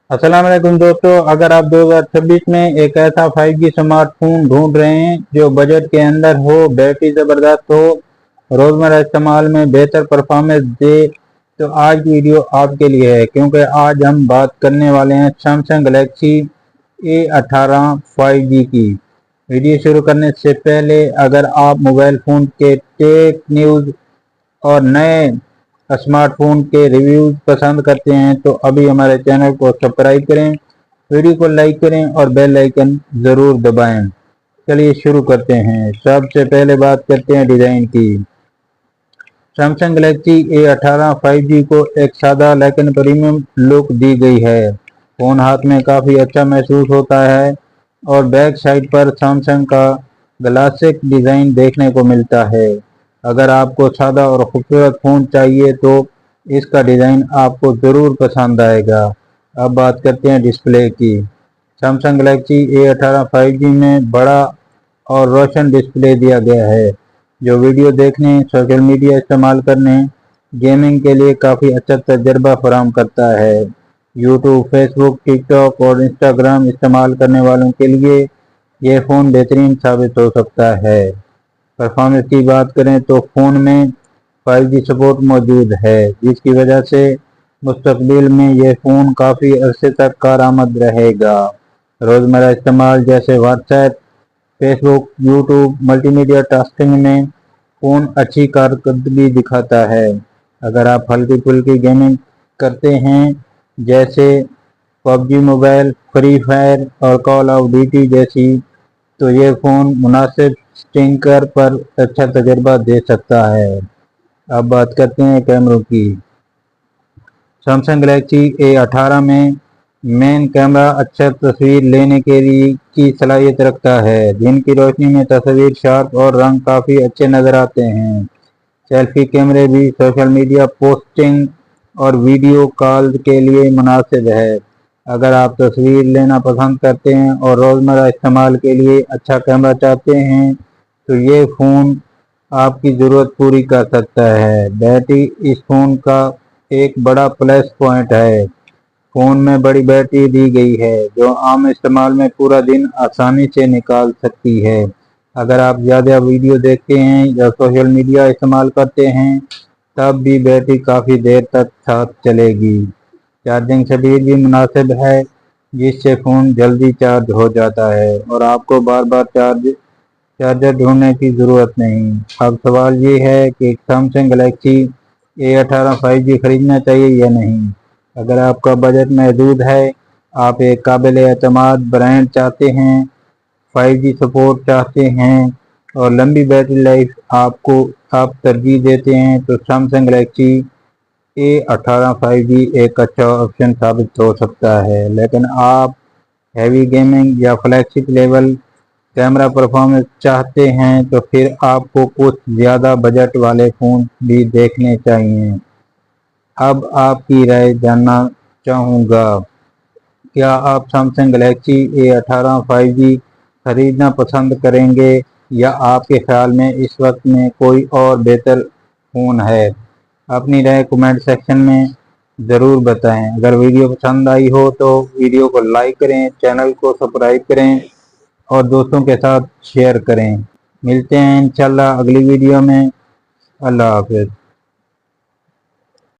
अस्सलाम वालेकुम दोस्तों, अगर आप 2026 में एक ऐसा 5G स्मार्टफोन ढूंढ रहे हैं जो बजट के अंदर हो, बैटरी ज़बरदस्त हो, रोज़मर्रा इस्तेमाल में बेहतर परफॉर्मेंस दे, तो आज की वीडियो आपके लिए है। क्योंकि आज हम बात करने वाले हैं सैमसंग गैलेक्सी A18 5G की। वीडियो शुरू करने से पहले अगर आप मोबाइल फ़ोन के टेक न्यूज़ और नए स्मार्टफोन के रिव्यूज पसंद करते हैं तो अभी हमारे चैनल को सब्सक्राइब करें, वीडियो को लाइक करें और बेल आइकन ज़रूर दबाएं। चलिए शुरू करते हैं। सबसे पहले बात करते हैं डिज़ाइन की। सैमसंग गैलेक्सी A18 5G को एक सादा लेकिन प्रीमियम लुक दी गई है। फ़ोन हाथ में काफ़ी अच्छा महसूस होता है और बैक साइड पर सैमसंग का क्लासिक डिज़ाइन देखने को मिलता है। अगर आपको सादा और खूबसूरत फ़ोन चाहिए तो इसका डिज़ाइन आपको ज़रूर पसंद आएगा। अब बात करते हैं डिस्प्ले की। सैमसंग गैलेक्सी A18 5G में बड़ा और रोशन डिस्प्ले दिया गया है जो वीडियो देखने, सोशल मीडिया इस्तेमाल करने, गेमिंग के लिए काफ़ी अच्छा तजर्बा फराहम करता है। यूट्यूब, फेसबुक, टिकटॉक और इंस्टाग्राम इस्तेमाल करने वालों के लिए यह फ़ोन बेहतरीन साबित हो सकता है। परफॉर्मेंस की बात करें तो फ़ोन में 5G सपोर्ट मौजूद है जिसकी वजह से मुस्तकबिल में यह फ़ोन काफ़ी अरसे तक कारआमद रहेगा। रोज़मर्रा इस्तेमाल जैसे WhatsApp, Facebook, YouTube, multimedia tasking में फ़ोन अच्छी कारकर्दगी दिखाता है। अगर आप हल्की फुल्की गेमिंग करते हैं जैसे पबजी मोबाइल, फ्री फायर और कॉल ऑफ ड्यूटी जैसी, तो ये फ़ोन मुनासिब स्टिंकर पर अच्छा तजर्बा दे सकता है। अब बात करते हैं कैमरों की। सैमसंग गैलेक्सी A18 में मेन कैमरा अच्छा तस्वीर लेने के लिए की सलाहियत रखता है। दिन की रोशनी में तस्वीर शार्प और रंग काफ़ी अच्छे नज़र आते हैं। सेल्फी कैमरे भी सोशल मीडिया पोस्टिंग और वीडियो कॉल के लिए मुनासिब है। अगर आप तस्वीर लेना पसंद करते हैं और रोज़मर्रा इस्तेमाल के लिए अच्छा कैमरा चाहते हैं तो ये फ़ोन आपकी ज़रूरत पूरी कर सकता है। बैटरी इस फ़ोन का एक बड़ा प्लस पॉइंट है। फ़ोन में बड़ी बैटरी दी गई है जो आम इस्तेमाल में पूरा दिन आसानी से निकाल सकती है। अगर आप ज़्यादा वीडियो देखते हैं या सोशल मीडिया इस्तेमाल करते हैं तब भी बैटरी काफ़ी देर तक साथ चलेगी। चार्जिंग स्पीड भी मुनासिब है जिससे फ़ोन जल्दी चार्ज हो जाता है और आपको बार बार चार्जर ढूंढने की ज़रूरत नहीं। अब सवाल ये है कि सैमसंग गैलेक्सी A18 5G खरीदना चाहिए या नहीं। अगर आपका बजट महदूद है, आप एक काबिल एतमाद ब्रांड चाहते हैं, 5G सपोर्ट चाहते हैं और लंबी बैटरी लाइफ आप तरजीह देते हैं तो सैमसंग गैलेक्सी A18 5G एक अच्छा ऑप्शन साबित हो सकता है। लेकिन आप हैवी गेमिंग या फ्लैगशिप लेवल कैमरा परफॉर्मेंस चाहते हैं तो फिर आपको कुछ ज़्यादा बजट वाले फ़ोन भी देखने चाहिए। अब आपकी राय जानना चाहूँगा, क्या आप सैमसंग गैलेक्सी A18 5G खरीदना पसंद करेंगे या आपके ख्याल में इस वक्त में कोई और बेहतर फ़ोन है? अपनी राय कमेंट सेक्शन में ज़रूर बताएं। अगर वीडियो पसंद आई हो तो वीडियो को लाइक करें, चैनल को सब्सक्राइब करें और दोस्तों के साथ शेयर करें। मिलते हैं इंशाल्लाह अगली वीडियो में। अल्लाह हाफ़िज़।